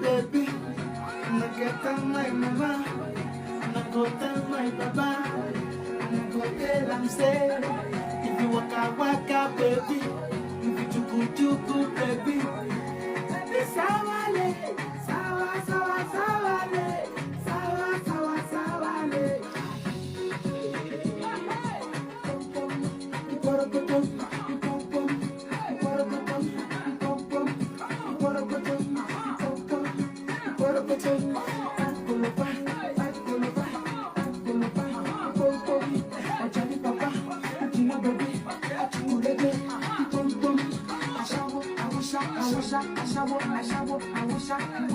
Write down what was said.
baby. No get on my mama. No go tell my papa. No go tell am say. If you waka baby. If you chuku baby. Baby sawale, sawale, sawale. I wish I